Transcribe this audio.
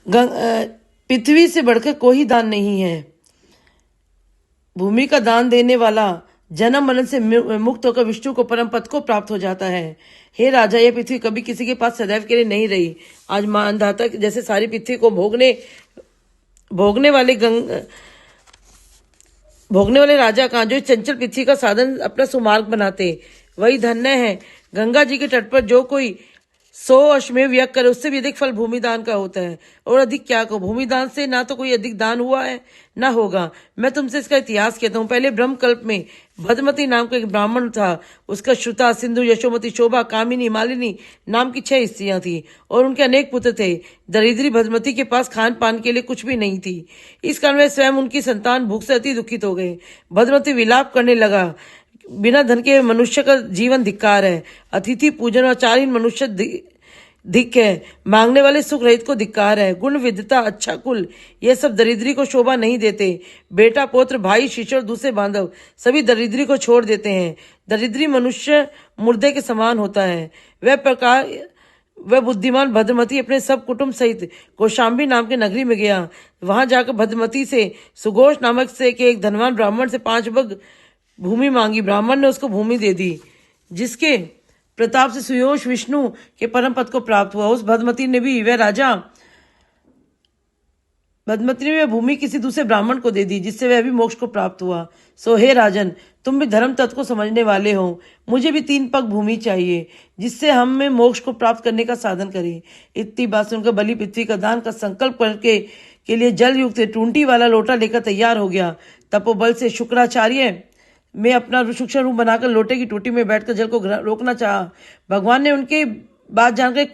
पृथ्वी से बढ़कर कोई दान नहीं है। भूमि का दान देने वाला जन्म मरण से मुक्त होकर विष्णु को परम पद को प्राप्त हो जाता है। हे राजा, यह पृथ्वी कभी किसी के पास सदैव के लिए नहीं रही। आज मानधाता जैसे सारी पृथ्वी को भोगने वाले राजा का जो चंचल पृथ्वी का साधन अपना सुमार्ग बनाते, वही धन्य है। गंगा जी के तट पर जो कोई 100 अश्वमेध यज्ञ करे, उससे भी अधिक फल भूमिदान का होता है। और अधिक क्या कहो, भूमिदान से ना तो कोई अधिक दान हुआ है ना होगा। मैं तुमसे इसका इतिहास कहता हूँ। पहले ब्रह्मकल्प में भद्रमती नाम का एक ब्राह्मण था। उसका श्रुता, सिंधु, यशोमती, शोभा, कामिनी, मालिनी नाम की 6 स्त्रियां थी और उनके अनेक पुत्र थे। दरिद्री भद्रमती के पास खान पान के लिए कुछ भी नहीं थी। इस कारण वह स्वयं उनकी संतान भूख से अति दुखित हो गए। भद्रमती विलाप करने लगा, बिना धन के मनुष्य का जीवन धिक्कार है। अतिथि पूजन और आचारहीन मनुष्य धिक् है। मांगने वाले सुख रहित को धिक्कार है। गुण, विद्यता, अच्छा कुल, यह सब दरिद्री को शोभा नहीं देते। बेटा, पौत्र, भाई, शिष्य, दूसरे बांधव सभी दरिद्री को छोड़ देते हैं। दरिद्री मनुष्य मुर्दे के समान होता है। वह बुद्धिमान भद्रमती अपने सब कुटुंब सहित कौशाम्बी नाम के नगरी में गया। वहां जाकर भद्रमती से सुघोष नामक से के एक धनवान ब्राह्मण से 5 बग भूमि मांगी। ब्राह्मण ने उसको भूमि दे दी, जिसके प्रताप से सुयोष विष्णु के परम पद को प्राप्त हुआ। उस भद्रमती ने वह भूमि किसी दूसरे ब्राह्मण को दे दी, जिससे वह भी मोक्ष को प्राप्त हुआ। सो हे राजन, तुम भी धर्म तत्व को समझने वाले हो। मुझे भी 3 पग भूमि चाहिए, जिससे हम में मोक्ष को प्राप्त करने का साधन करें। इतनी बात सुनकर बलि पृथ्वी का दान का संकल्प करके के लिए जल युक्त टूंटी वाला लोटा लेकर तैयार हो गया। तपोबल से शुक्राचार्य में अपना सूक्ष्म रूप बनाकर लोटे की टूटी में बैठकर जल को रोकना चाहा। भगवान ने उनकी बात जानकर